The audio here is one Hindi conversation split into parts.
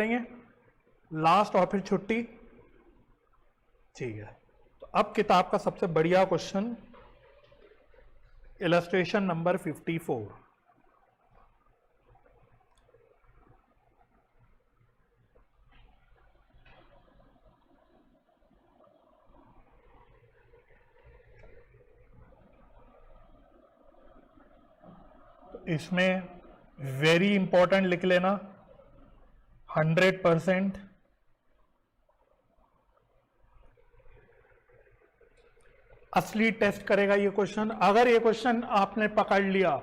करेंगे, लास्ट और फिर छुट्टी। ठीक है, तो अब किताब का सबसे बढ़िया क्वेश्चन, इलस्ट्रेशन नंबर 54। इसमें वेरी इंपॉर्टेंट लिख लेना 100%। असली टेस्ट करेगा ये क्वेश्चन। अगर ये क्वेश्चन आपने पकड़ लिया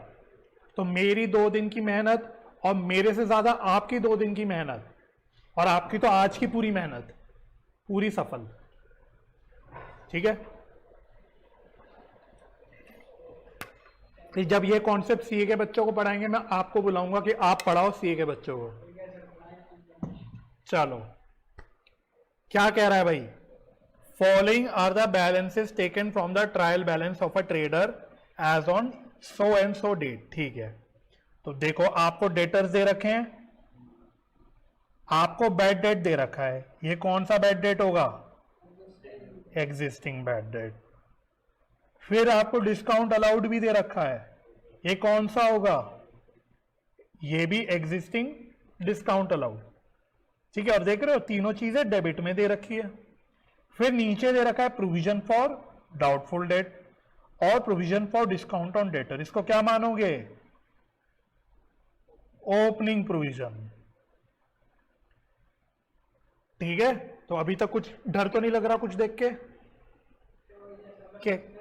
तो मेरी 2 दिन की मेहनत और मेरे से ज्यादा आपकी 2 दिन की मेहनत और आपकी तो आज की पूरी मेहनत पूरी सफल। ठीक है, जब ये कॉन्सेप्ट सीए के बच्चों को पढ़ाएंगे मैं आपको बुलाऊंगा कि आप पढ़ाओ सीए के बच्चों को। चलो, क्या कह रहा है भाई? Following are the balances taken from the trial balance of a trader as on so and so date. ठीक है, तो देखो आपको डेटर्स दे रखे हैं, आपको बैड डेट दे रखा है। ये कौन सा बैड डेट होगा? Existing bad debt. फिर आपको डिस्काउंट अलाउड भी दे रखा है, ये कौन सा होगा? ये भी एग्जिस्टिंग डिस्काउंट अलाउड। ठीक है, और देख रहे हो तीनों चीजें डेबिट में दे रखी है। फिर नीचे दे रखा है प्रोविजन फॉर डाउटफुल डेट और provision for discount on debtor. इसको क्या मानोगे? Opening provision. ठीक है, तो अभी तक कुछ डर तो नहीं लग रहा कुछ देख के?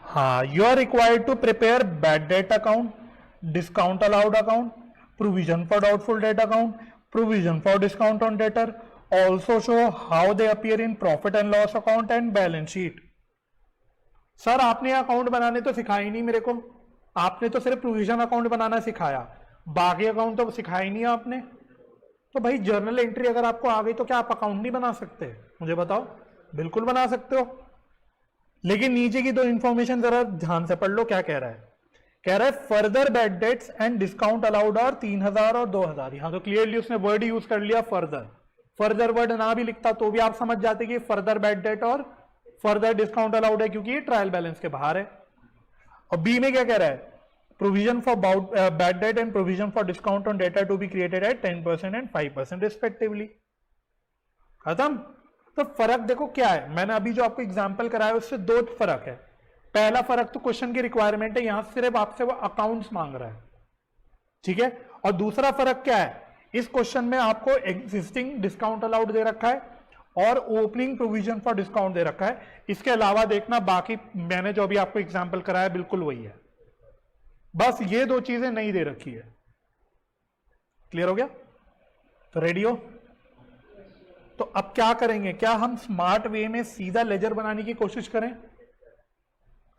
हाँ, you are required to prepare bad debt account, discount allowed account, provision for doubtful debt account, provision for discount on debtor, also show how they appear in profit and loss account and balance sheet. Sir आपने अकाउंट बनाने तो सिखाया ही नहीं मेरे को, आपने तो सिर्फ प्रोविजन अकाउंट बनाना सिखाया, बाकी अकाउंट तो सिखाया ही नहीं आपने। तो भाई जर्नल एंट्री अगर आपको आ गई तो क्या आप अकाउंट नहीं बना सकते? मुझे बताओ। बिल्कुल बना सकते हो, लेकिन नीचे की 2 इंफॉर्मेशन जरा ध्यान से पढ़ लो। क्या कह रहा है? कह रहा है further bad debts and discount allowed और 3000 और 2000। यहां तो क्लियरली उसने वर्ड यूज कर लिया फर्दर। फर्दर वर्ड ना भी लिखता तो भी आप समझ जाते कि फर्दर बैड डेट और फर्दर डिस्काउंट अलाउड है, क्योंकि ये ट्रायल बैलेंस के बाहर है। और बी में क्या कह रहा है? Provision for bad debt and provision for discount on debtor to be created at 10% and 5% respectively. खत्म। तो फर्क देखो क्या है, मैंने अभी जो आपको एग्जांपल कराया उससे 2 फर्क है। पहला फर्क तो क्वेश्चन की रिक्वायरमेंट है, यहां सिर्फ आपसे वो अकाउंट्स मांग रहा है। ठीक है, और दूसरा फर्क क्या है? इस क्वेश्चन में आपको एग्जिस्टिंग डिस्काउंट अलाउड दे रखा है और ओपनिंग प्रोविजन फॉर डिस्काउंट दे रखा है। इसके अलावा देखना बाकी मैंने जो अभी आपको एग्जांपल कराया बिल्कुल वही है, बस ये 2 चीजें नहीं दे रखी है। क्लियर हो गया? तो रेडी हो? तो अब क्या करेंगे? क्या हम स्मार्ट वे में सीधा लेजर बनाने की कोशिश करें?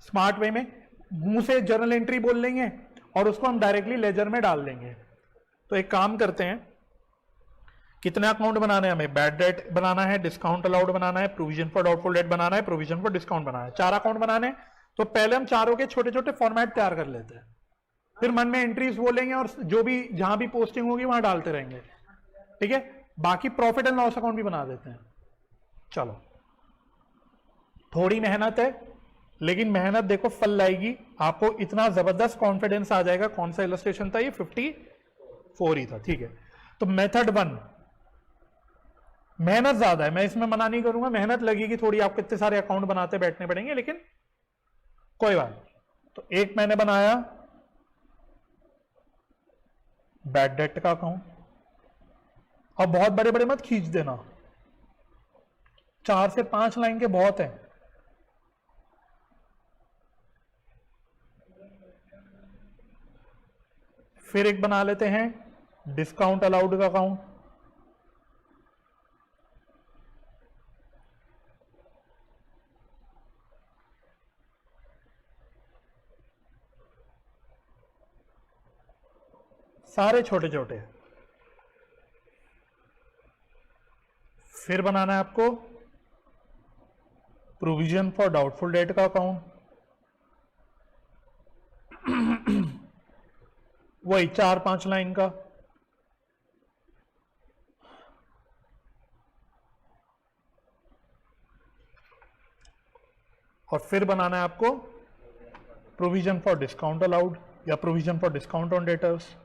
स्मार्ट वे में मुंह से जर्नल एंट्री बोल लेंगे और उसको हम डायरेक्टली लेजर में डाल देंगे। तो एक काम करते हैं, कितने अकाउंट बनाने हैं हमें? बैड डेट बनाना है, डिस्काउंट अलाउड बनाना है, प्रोविजन फॉर डाउटफुल डेट बनाना है, प्रोविजन फॉर डिस्काउंट बनाना है। 4 अकाउंट बनाने हैं। तो पहले हम चारों के छोटे छोटे फॉर्मेट तैयार कर लेते हैं, फिर मन में एंट्रीज बोलेंगे और जो भी जहां भी पोस्टिंग होगी वहां डालते रहेंगे। ठीक है, बाकी प्रॉफिट एंड लॉस अकाउंट भी बना देते हैं। चलो, थोड़ी मेहनत है लेकिन मेहनत देखो फल लाएगी। आपको इतना जबरदस्त कॉन्फिडेंस आ जाएगा। कौन सा इलस्ट्रेशन था ये? 54 ही था। ठीक है, तो मेथड 1 मेहनत ज्यादा है, मैं इसमें मना नहीं करूंगा, मेहनत लगेगी थोड़ी, आपको इतने सारे अकाउंट बनाते बैठने पड़ेंगे, लेकिन कोई बात। तो एक मैंने बनाया बैड डेट का अकाउंट। अब बहुत बड़े बड़े मत खींच देना, 4 से 5 लाइन के बहुत हैं। फिर एक बना लेते हैं डिस्काउंट अलाउड का अकाउंट। सारे छोटे छोटे। फिर बनाना है आपको प्रोविजन फॉर डाउटफुल डेट का अकाउंट, वही 4-5 लाइन का। और फिर बनाना है आपको प्रोविजन फॉर डिस्काउंट अलाउड या provision for discount on debtors.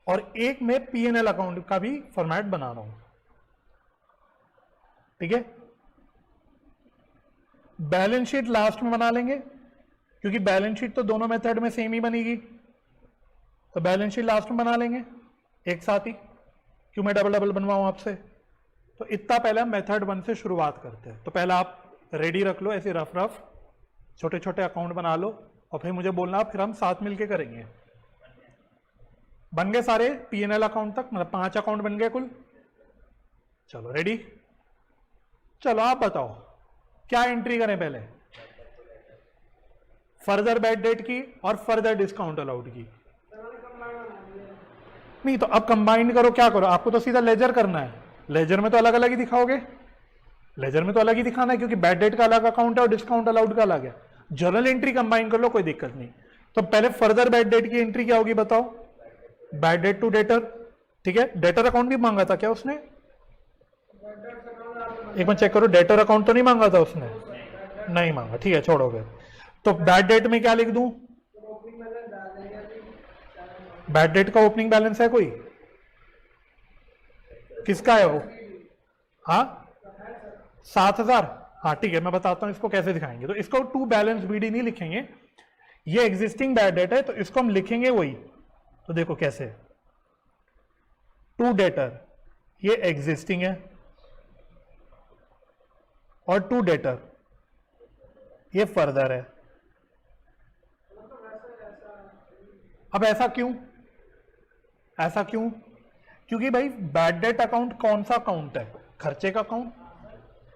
और एक मैं P&L अकाउंट का भी फॉर्मेट बना रहा हूं, ठीक है। बैलेंस शीट लास्ट में बना लेंगे क्योंकि बैलेंस शीट तो दोनों मेथड में सेम ही बनेगी, तो बैलेंस शीट लास्ट में बना लेंगे एक साथ ही। क्यों मैं डबल डबल बनवाऊं आपसे? तो इतना पहले हम मेथड 1 से शुरुआत करते हैं। तो पहले आप रेडी रख लो, ऐसे रफ रफ छोटे छोटे अकाउंट बना लो और फिर मुझे बोलना, फिर हम साथ मिलके करेंगे। बन गए सारे P&L अकाउंट तक, मतलब 5 अकाउंट बन गए कुल। चलो रेडी, चलो आप बताओ क्या एंट्री करें पहले, फर्दर बैड डेट की और फर्दर डिस्काउंट अलाउड की। नहीं तो अब कंबाइन करो, क्या करो, आपको तो सीधा लेजर करना है। लेजर में तो अलग अलग ही दिखाओगे, लेजर में तो अलग ही दिखाना है क्योंकि बैड डेट का अलग अकाउंट है और डिस्काउंट अलाउड का अलग है। जर्नल एंट्री कंबाइन कर लो, कोई दिक्कत नहीं। तो पहले फर्दर बैड डेट की एंट्री क्या होगी बताओ? बैड डेट टू डेटर, ठीक है। डेटर अकाउंट भी मांगा था क्या उसने? एक बार चेक करो, डेटर अकाउंट तो नहीं मांगा था उसने, नहीं मांगा, ठीक है, छोड़ोगे। तो बैड डेट में क्या लिख दूं? बैड डेट का ओपनिंग बैलेंस है कोई? किसका है वो? हाँ 7,000, हाँ ठीक है, मैं बताता हूं इसको कैसे दिखाएंगे। तो इसको टू बैलेंस बीडी नहीं लिखेंगे, ये एग्जिस्टिंग बैड डेट है तो इसको हम लिखेंगे वही। तो देखो कैसे, टू डेटर ये एग्जिस्टिंग है और टू डेटर ये फर्दर है। अब ऐसा क्यों? ऐसा क्यों? क्योंकि भाई बैड डेट अकाउंट कौन सा अकाउंट है? खर्चे का अकाउंट।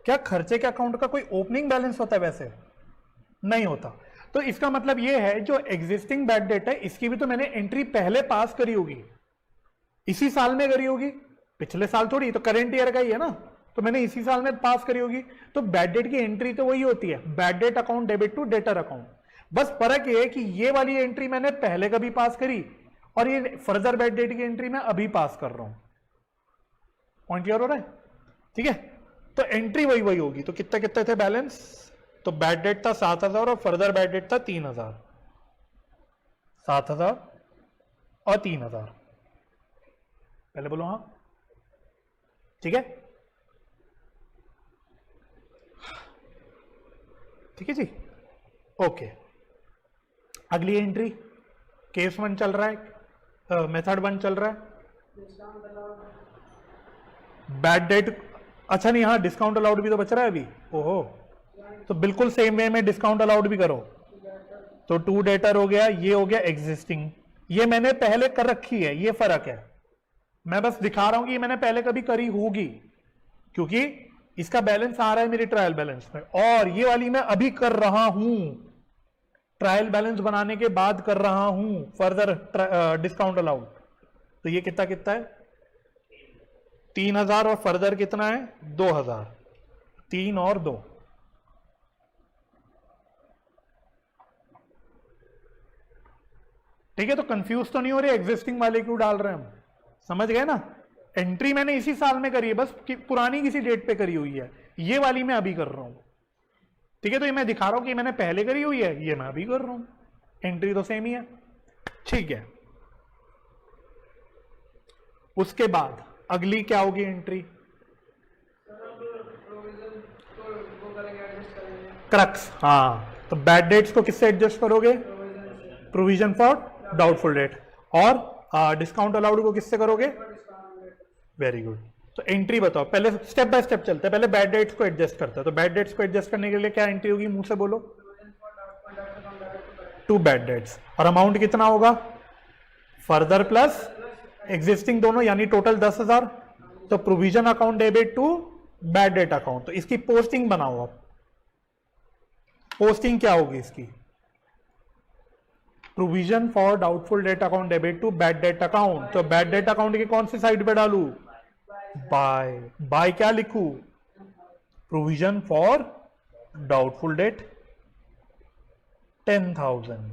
क्या खर्चे के अकाउंट का कोई ओपनिंग बैलेंस होता है? वैसे नहीं होता। तो इसका मतलब ये है जो एग्जिस्टिंग बैड डेट है इसकी भी तो मैंने एंट्री पहले पास करी होगी, इसी साल में करी होगी, पिछले साल थोड़ी, तो करंट ईयर का ही है ना, तो मैंने इसी साल में पास करी होगी। तो बैड डेट की एंट्री तो वही होती है, bad debt account debit to debtor account. बस फर्क ये है कि ये वाली एंट्री मैंने पहले कभी पास करी और ये फर्दर बैड डेट की एंट्री मैं अभी पास कर रहा हूं। पॉइंट क्लियर हो रहा है? ठीक है, तो एंट्री वही वही होगी। तो कितने कितने थे बैलेंस? तो बैड डेट था 7,000 और फर्दर बैड डेट था 3,000। 7,000 और 3,000, पहले बोलो हाँ, ठीक है, ठीक है जी, ओके। अगली एंट्री केस 1 चल रहा है, मेथड 1 चल रहा है, बैड डेट। अच्छा नहीं, हाँ डिस्काउंट अलाउड भी तो बच रहा है अभी। ओहो, तो बिल्कुल सेम वे में डिस्काउंट अलाउड भी करो। तो टू डेटर हो गया, ये हो गया एग्जिस्टिंग, ये मैंने पहले कर रखी है, ये फर्क है। मैं बस दिखा रहा हूं कि ये मैंने पहले कभी करी होगी क्योंकि इसका बैलेंस आ रहा है मेरी ट्रायल बैलेंस में, और ये वाली मैं अभी कर रहा हूं, ट्रायल बैलेंस बनाने के बाद कर रहा हूं फर्दर डिस्काउंट अलाउड। तो ये कितना कितना है? 3,000 और फर्दर कितना है? 2,000। 3 और 2, ठीक है। तो कंफ्यूज तो नहीं हो रहे एग्जिस्टिंग वाले क्यों डाल रहे हैं हम? समझ गए ना? एंट्री मैंने इसी साल में करी है, बस कि पुरानी किसी डेट पे करी हुई है, ये वाली मैं अभी कर रहा हूं, ठीक है। तो ये मैं दिखा रहा हूं कि मैंने पहले करी हुई है, ये मैं अभी कर रहा हूं, एंट्री तो सेम ही है, ठीक है। उसके बाद अगली क्या होगी एंट्री? क्रक्स, हाँ। तो बैड डेट्स को किससे एडजस्ट करोगे? Provision for doubtful date. और डिस्काउंट अलाउड को किससे करोगे? Very good. तो एंट्री बताओ, पहले स्टेप बाय स्टेप चलते हैं, पहले बैड डेट्स को एडजस्ट करते हैं। तो बैड डेट्स को एडजस्ट करने के लिए क्या एंट्री होगी? मुंह से बोलो। टू बैड डेट्स, और अमाउंट कितना होगा? फर्दर प्लस एग्जिस्टिंग दोनों, यानी टोटल 10,000। तो provision account debit to bad debt account. तो इसकी पोस्टिंग बनाओ आप। पोस्टिंग क्या होगी इसकी? Provision for doubtful debt account debit to bad debt account. तो बैड डेट अकाउंट की कौन सी साइड पे डालू? बाय। बाय क्या लिखू? Provision for doubtful date. 10,000।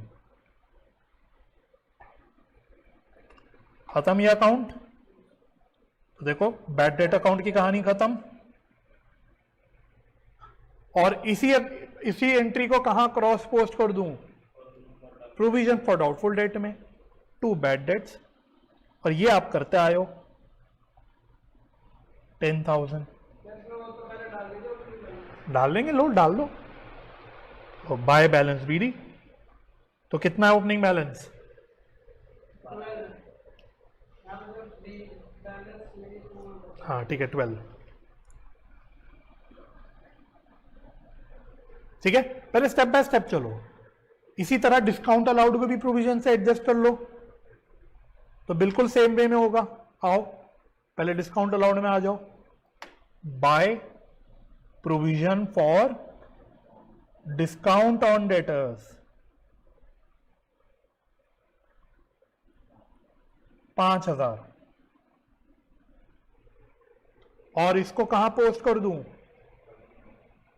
खत्म ये अकाउंट। तो देखो बैड डेट अकाउंट की कहानी खत्म। और इसी एंट्री को कहां क्रॉस पोस्ट कर दूं? प्रोविजन फॉर डाउटफुल डेट में, टू बैड डेट्स। और ये आप करते आए हो 10,000। डाल देंगे, लो डाल दो। तो बाय बैलेंस बीडी, तो कितना है ओपनिंग बैलेंस? हाँ ठीक है 12। ठीक है, पहले स्टेप बाय स्टेप चलो। इसी तरह डिस्काउंट अलाउड को भी प्रोविजन से एडजस्ट कर लो, तो बिल्कुल सेम वे में होगा। आओ पहले डिस्काउंट अलाउड में आ जाओ। By provision for discount on debtors 5,000। और इसको कहां पोस्ट कर दूं?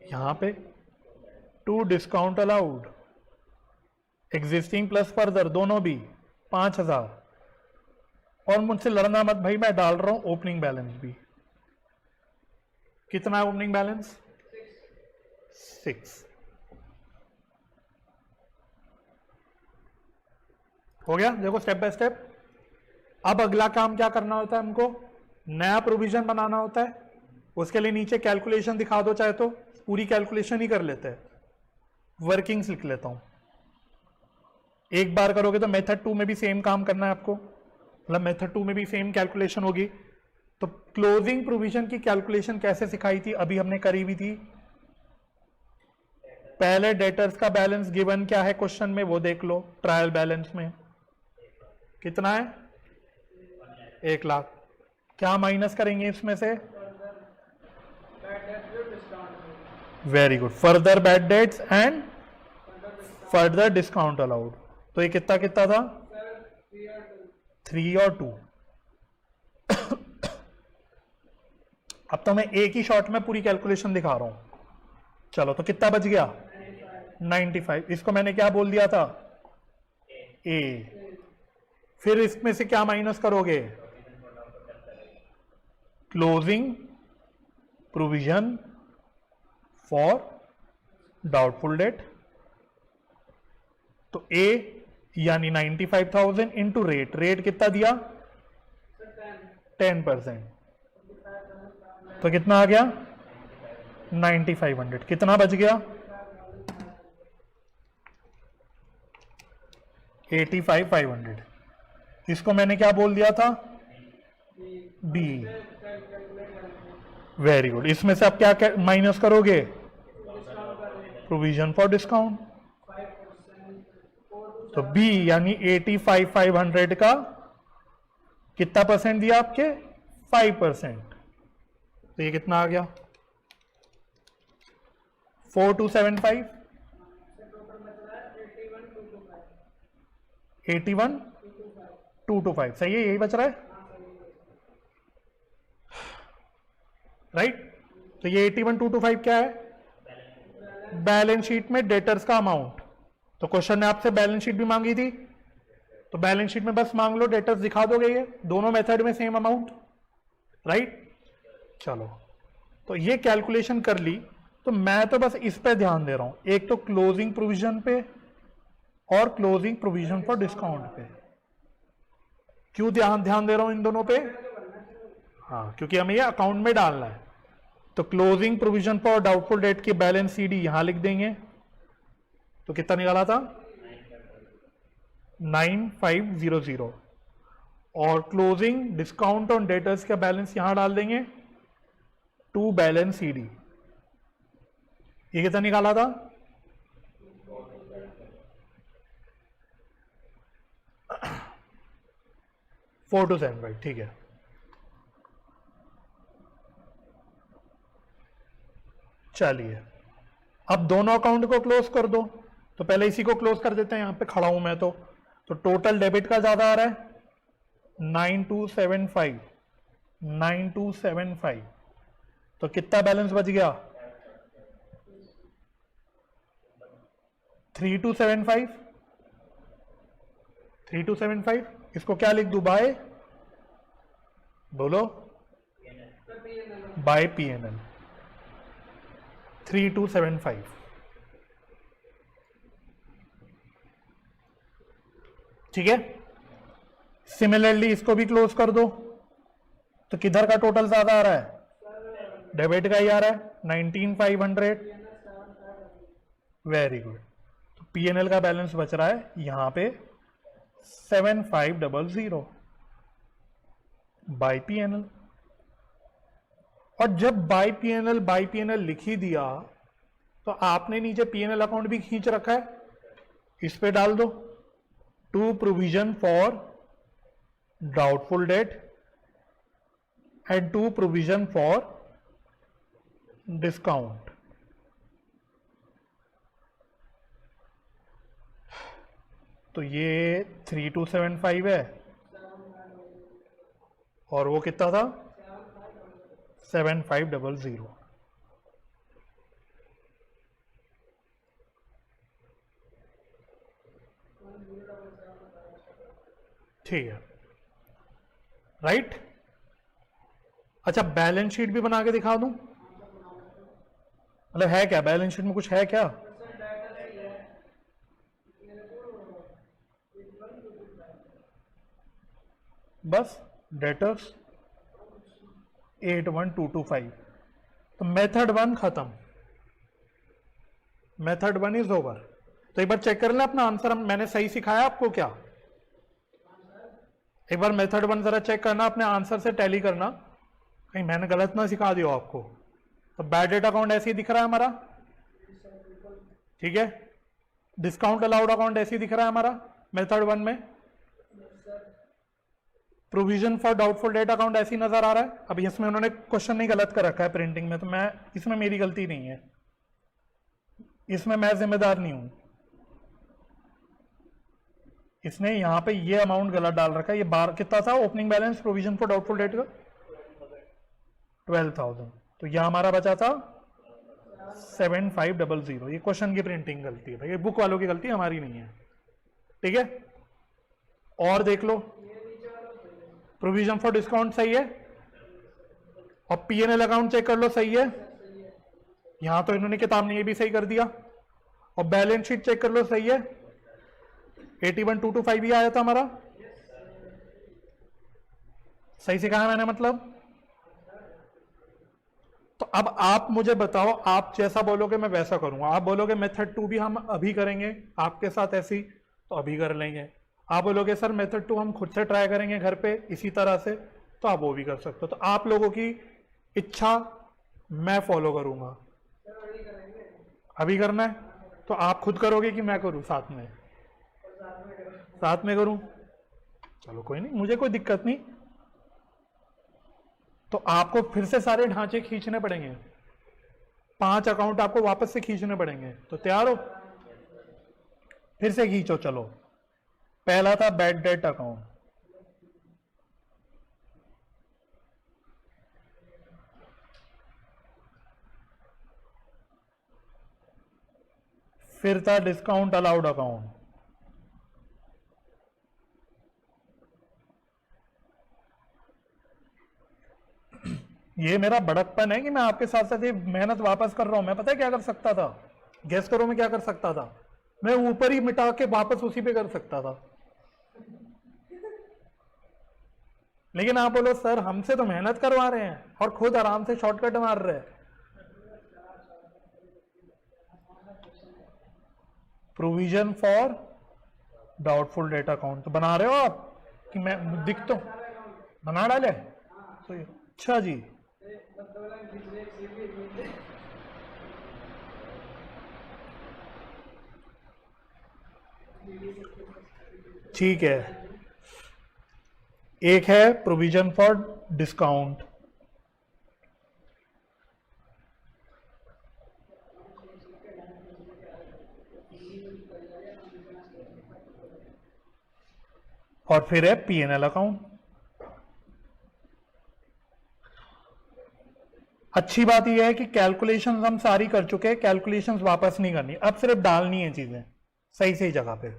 यहां पे to discount allowed existing plus further दोनों भी 5,000। और मुझसे लड़ना मत भाई, मैं डाल रहा हूं ओपनिंग बैलेंस भी। कितना है ओपनिंग बैलेंस? 6। हो गया। देखो स्टेप बाय स्टेप। अब अगला काम क्या करना होता है हमको? नया प्रोविजन बनाना होता है। उसके लिए नीचे कैलकुलेशन दिखा दो, चाहे तो पूरी कैलकुलेशन ही कर लेते हैं। वर्किंग्स लिख लेता हूं। एक बार करोगे तो मेथड 2 में भी सेम काम करना है आपको, मतलब मेथड 2 में भी सेम कैलकुलेशन होगी। तो क्लोजिंग प्रोविजन की कैलकुलेशन कैसे सिखाई थी? अभी हमने करी हुई थी। पहले डेटर्स का बैलेंस गिवन क्या है क्वेश्चन में वो देख लो। ट्रायल बैलेंस में कितना है? 1 लाख। क्या माइनस करेंगे इसमें से? Very good, further bad debts and further discount allowed. तो ये कितना कितना था? 3 और 2। अब तो मैं एक ही शॉट में पूरी कैलकुलेशन दिखा रहा हूं। चलो तो कितना बच गया? 95। इसको मैंने क्या बोल दिया था? ए। फिर इसमें से क्या माइनस करोगे? Closing provision for doubtful date. तो ए यानी 95,000 इंटू रेट। रेट कितना दिया? 10%। तो कितना आ गया? 9500। कितना बच गया? 85,500। इसको मैंने क्या बोल दिया था? बी। Very good. इसमें से आप क्या माइनस करोगे? Provision for discount. तो बी यानी 85,500 का कितना परसेंट दिया आपके? 5%। तो ये कितना आ गया? 4275। 81,225। सही है, यही बच रहा है राइट। तो ये 81,225 क्या है? बैलेंस शीट में डेटर्स का अमाउंट। तो क्वेश्चन ने आपसे बैलेंस शीट भी मांगी थी, तो बैलेंस शीट में बस मांग लो, डेटर्स दिखा दोगे। ये दोनों मेथड में सेम अमाउंट राइट। चलो तो ये कैलकुलेशन कर ली। तो मैं तो बस इस पे ध्यान दे रहा हूं, एक तो क्लोजिंग प्रोविजन पे और क्लोजिंग प्रोविजन फॉर डिस्काउंट पे। क्यों ध्यान दे रहा हूं इन दोनों पे? हाँ, क्योंकि हमें ये अकाउंट में डालना है। तो closing provision for doubtful date की बैलेंस सीडी यहां लिख देंगे। तो कितना निकाला था? 9500। और क्लोजिंग डिस्काउंट ऑन डेटर्स का बैलेंस यहां डाल देंगे, टू बैलेंस सीडी। ये कितना निकाला था? 4275। ठीक है। चलिए अब दोनों अकाउंट को क्लोज कर दो। तो पहले इसी को क्लोज कर देते हैं, यहां पे खड़ा हूं मैं। तो टोटल डेबिट का ज्यादा आ रहा है 9275। 9275। तो कितना बैलेंस बच गया? 3275, 3275, इसको क्या लिख दूं, बाय, बोलो, बाय PNL 3275। ठीक है, सिमिलरली इसको भी क्लोज कर दो, तो किधर का टोटल ज्यादा आ रहा है, डेबिट का ही आ रहा है 19500। वेरी गुड, तो PNL का बैलेंस बच रहा है यहां पे 7500 बाय PNL। और जब बाय PNL लिख ही दिया तो आपने नीचे PNL अकाउंट भी खींच रखा है, इस पे डाल दो, to provision for doubtful debt and to provision for discount. तो ये 3275 है और वो कितना था 7500। ठीक है, राइट। अच्छा, बैलेंस शीट भी बना के दिखा दूं, मतलब है क्या बैलेंस शीट में, कुछ है क्या, बस डेटर्स 81225। तो मेथड 1 खत्म, मेथड 1 इज ओवर। तो एक बार चेक कर लेना अपना आंसर, मैंने सही सिखाया आपको क्या, एक बार मेथड 1 जरा चेक करना, अपने आंसर से टैली करना, कहीं मैंने गलत ना सिखा दिया आपको। तो बैड डेट अकाउंट ऐसे ही दिख रहा है हमारा, ठीक है, डिस्काउंट अलाउड अकाउंट ऐसे ही दिख रहा है हमारा मेथड 1 में, provision for doubtful debt account ऐसे ही नजर आ रहा है। अभी इसमें उन्होंने क्वेश्चन नहीं गलत कर रखा है प्रिंटिंग में, तो मैं इसमें मेरी गलती नहीं है, इसमें मैं जिम्मेदार नहीं हूं, इसने यहां पे ये अमाउंट गलत डाल रखा है। ये बार कितना था opening balance provision for doubtful date का 12,000, तो यह हमारा बचा था 7500। ये क्वेश्चन की प्रिंटिंग गलती है भाई, ये बुक वालों की गलती, हमारी नहीं है, ठीक है। और देख लो, प्रोविजन फॉर डिस्काउंट सही है, और PNL अकाउंट चेक कर लो, सही है, यहां तो इन्होंने किताब ने ये भी सही कर दिया, और बैलेंस शीट चेक कर लो, सही है, 81225 भी आया था हमारा, सही सिखाया मैंने मतलब। तो अब आप मुझे बताओ, आप जैसा बोलोगे मैं वैसा करूंगा। आप बोलोगे मेथड 2 भी हम अभी करेंगे आपके साथ ऐसी, तो अभी कर लेंगे। आप बोलोगे सर मेथड 2 हम खुद से ट्राई करेंगे घर पे इसी तरह से, तो आप वो भी कर सकते हो। तो आप लोगों की इच्छा मैं फॉलो करूंगा। अभी करना है तो आप खुद करोगे कि मैं करूं साथ में, साथ में करूं, चलो कोई नहीं, मुझे कोई दिक्कत नहीं। तो आपको फिर से सारे ढांचे खींचने पड़ेंगे, 5 अकाउंट आपको वापस से खींचने पड़ेंगे। तो तैयार हो, फिर से खींचो। चलो, पहला था बैड डेट अकाउंट, फिर था डिस्काउंट अलाउड अकाउंट, ये मेरा बड़कपन है कि मैं आपके साथ साथ ये मेहनत वापस कर रहा हूं। मैं पता है क्या कर सकता था, गैस करो मैं क्या कर सकता था, मैं ऊपर ही मिटा के वापस उसी पे कर सकता था। लेकिन आप बोलो सर हमसे तो मेहनत करवा रहे हैं और खुद आराम से शॉर्टकट मार रहे हैं। Provision for doubtful debt account तो बना रहे हो आप कि मैं दिख तो बना डाले तो, अच्छा जी, ठीक है। एक है प्रोविजन फॉर डिस्काउंट, और फिर है PNL अकाउंट। अच्छी बात यह है कि कैलकुलेशंस हम सारी कर चुके हैं, कैलकुलेशंस वापस नहीं करनी, अब सिर्फ डालनी है चीजें। सही सही जगह पे।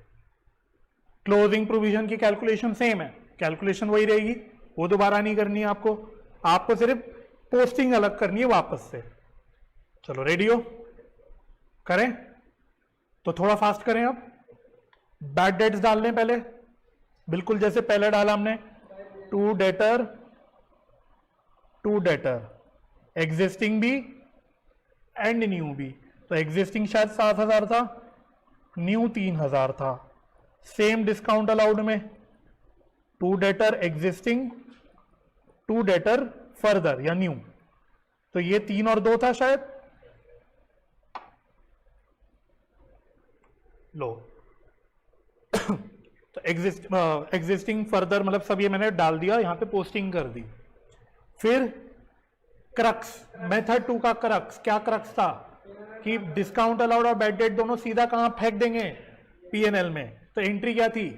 क्लोजिंग प्रोविजन की कैलकुलेशन सेम है, कैलकुलेशन वही रहेगी, वो दोबारा नहीं करनी है आपको, आपको सिर्फ पोस्टिंग अलग करनी है वापस से। चलो रेडी हो, करें तो थोड़ा फास्ट करें। अब बैड डेट्स डाल लें पहले, बिल्कुल जैसे पहले डाला हमने, टू डेटर, एग्जिस्टिंग भी एंड न्यू भी। तो एग्जिस्टिंग शायद 7,000 था, न्यू 3,000 था। सेम डिस्काउंट अलाउड में to debtor existing, to debtor further या न्यू, तो ये 3 और 2 था शायद। लो तो एग्जिस्टिंग फर्दर मतलब सब ये मैंने डाल दिया, यहां पे पोस्टिंग कर दी। फिर क्रक्स, मेथड 2 का क्रक्स, क्या क्रक्स था कि डिस्काउंट अलाउड और बैड डेट दोनों सीधा कहां फेंक देंगे, पीएनएल में। तो एंट्री क्या थी,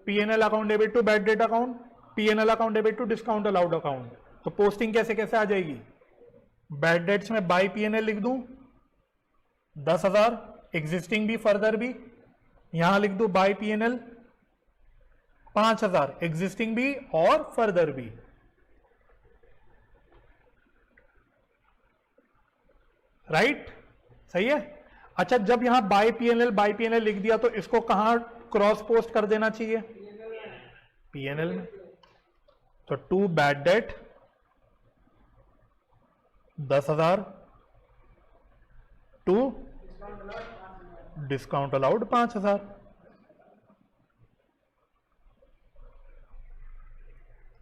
PNL account debit to bad debt account, PNL account debit to discount allowed account. तो पोस्टिंग कैसे कैसे आ जाएगी, बैड डेट्स में बाय पीएनएल लिख दूं 10,000, एग्जिस्टिंग भी फर्दर भी, यहां लिख दूं बाय पीएनएल 5,000, एग्जिस्टिंग भी और फर्दर भी। राइट, सही है। अच्छा, जब यहां बाय पीएनएल लिख दिया तो इसको कहां क्रॉस पोस्ट कर देना चाहिए, पीएनएल में। तो to bad debt 10,000 to discount allowed 5,000।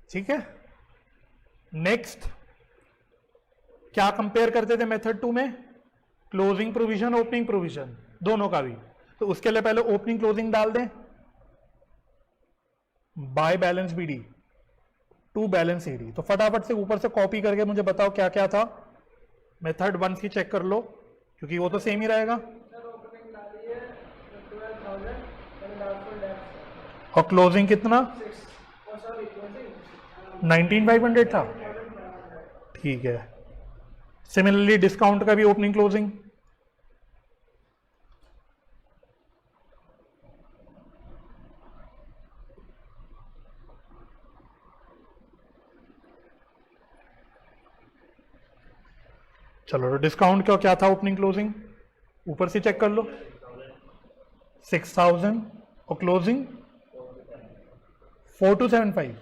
ठीक है। नेक्स्ट क्या कंपेयर करते थे मेथड 2 में, क्लोजिंग प्रोविजन ओपनिंग प्रोविजन दोनों का भी। तो उसके लिए पहले ओपनिंग क्लोजिंग डाल दें, by balance BD to balance ED. तो फटाफट से ऊपर से कॉपी करके मुझे बताओ क्या क्या था, मेथड 1 की चेक कर लो क्योंकि वो तो सेम ही रहेगा। और क्लोजिंग कितना, 19,500 था, ठीक है। सिमिलरली डिस्काउंट का भी ओपनिंग क्लोजिंग, चलो डिस्काउंट का क्या था ओपनिंग क्लोजिंग, ऊपर से चेक कर लो, 6,000 और क्लोजिंग 4,275।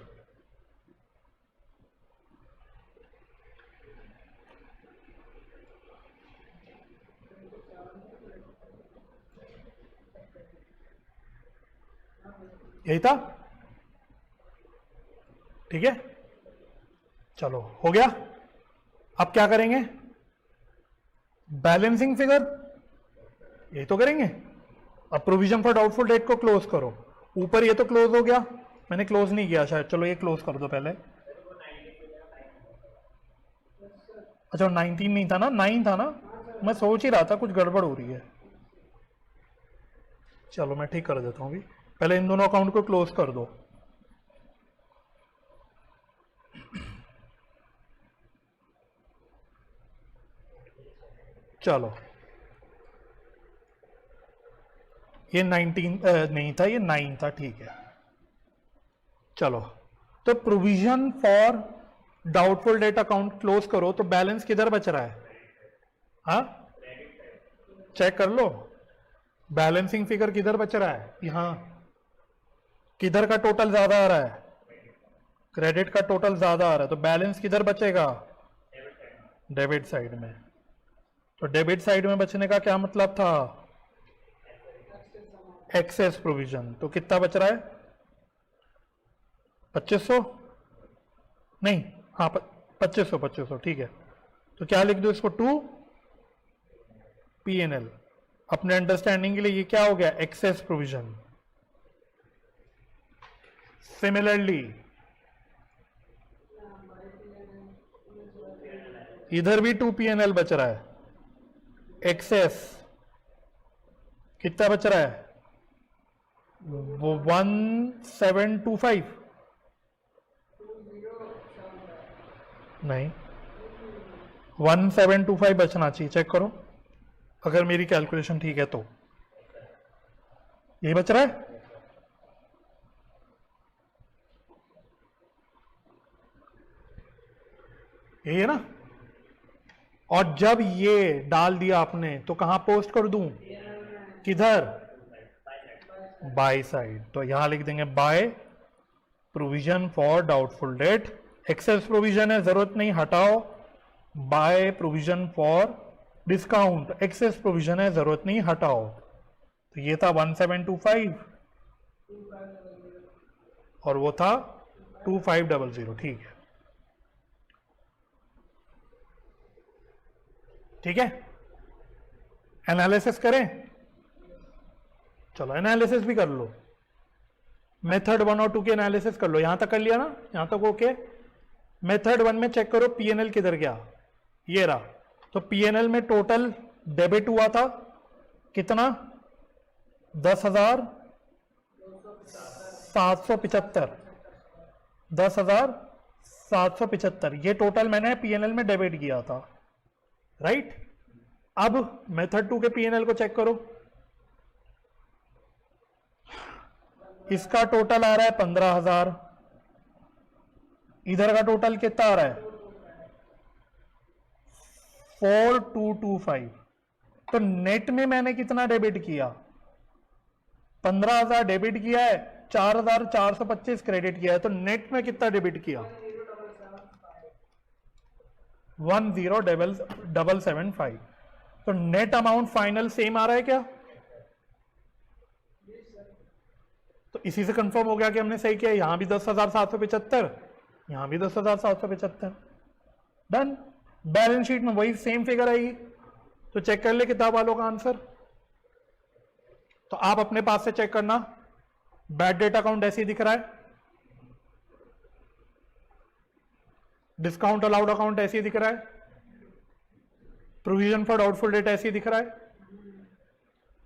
यही था, ठीक है। चलो हो गया। अब क्या करेंगे, बैलेंसिंग फिगर यही तो करेंगे। अब प्रोविजन फॉर डाउटफुल डेट को क्लोज करो, ऊपर ये तो क्लोज हो गया, मैंने क्लोज नहीं किया शायद, चलो ये क्लोज कर दो पहले। अच्छा 19 नहीं था ना, 9 था ना, मैं सोच ही रहा था कुछ गड़बड़ हो रही है। चलो मैं ठीक कर देता हूँ अभी, पहले इन दोनों अकाउंट को क्लोज कर दो। चलो ये 19 नहीं था, ये 9 था, ठीक है। चलो तो provision for doubtful debt account close करो, तो बैलेंस किधर बच रहा है, हाँ चेक कर लो, बैलेंसिंग फिगर किधर बच रहा है, यहां। किधर का टोटल ज्यादा आ रहा है, क्रेडिट का टोटल ज्यादा आ रहा है, तो बैलेंस किधर बचेगा, डेबिट साइड में। तो डेबिट साइड में बचने का क्या मतलब था, एक्सेस प्रोविजन। तो कितना बच रहा है, 2500 नहीं, हाँ 2500, ठीक है। तो क्या लिख दो इसको, टू पीएनएल। अपने अंडरस्टैंडिंग के लिए ये क्या हो गया, एक्सेस प्रोविजन। सिमिलरली इधर भी 2 पीएनएल बच रहा है, एक्सेस कितना बच रहा है, वो 1725 नहीं, 1725 बचना चाहिए, चेक करो अगर मेरी कैलकुलेशन ठीक है तो। यही बच रहा है। यही है ना। और जब ये डाल दिया आपने तो कहां पोस्ट कर दूं, किधर, बाय साइड। तो यहां लिख देंगे by provision for doubtful debt. Excess provision है, जरूरत नहीं, हटाओ। By provision for discount, excess provision है, जरूरत नहीं, हटाओ। तो ये था 1725 और वो था 2500। ठीक है, ठीक है। एनालिसिस करें, चलो एनालिसिस भी कर लो। मेथड 1 और 2 के एनालिसिस कर लो। यहां तक कर लिया ना, यहां तक ओके। मेथड 1 में चेक करो पीएनएल किधर गया, ये रहा। तो पीएनएल में टोटल डेबिट हुआ था कितना, 10,775। 10,775 ये टोटल मैंने पीएनएल में डेबिट किया था, राइट। अब मेथड 2 के पीएनएल को चेक करो। इसका टोटल आ रहा है 15,000, इधर का टोटल कितना आ रहा है 4225। तो नेट में मैंने कितना डेबिट किया, 15,000 डेबिट किया है, 4,425 क्रेडिट किया है। तो नेट में कितना डेबिट किया, 10,775। तो नेट अमाउंट फाइनल सेम आ रहा है क्या, तो इसी से कंफर्म हो गया कि हमने सही किया। यहां भी 10,775, यहां भी 10,775, डन। बैलेंस शीट में वही सेम फिगर आएगी। तो चेक कर ले किताब वालों का आंसर। तो आप अपने पास से चेक करना, बैड डेट अकाउंट ऐसे ही दिख रहा है, डिस्काउंट अलाउड अकाउंट ऐसे ही दिख रहा है, प्रोविजन फॉर डाउटफुल डेट ऐसे ही दिख रहा है,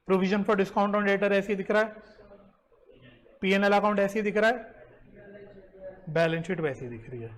provision for discount on debtor ऐसे ही दिख रहा है, पीएनएल अकाउंट ऐसे ही दिख रहा है, बैलेंस शीट वैसी दिख रही है।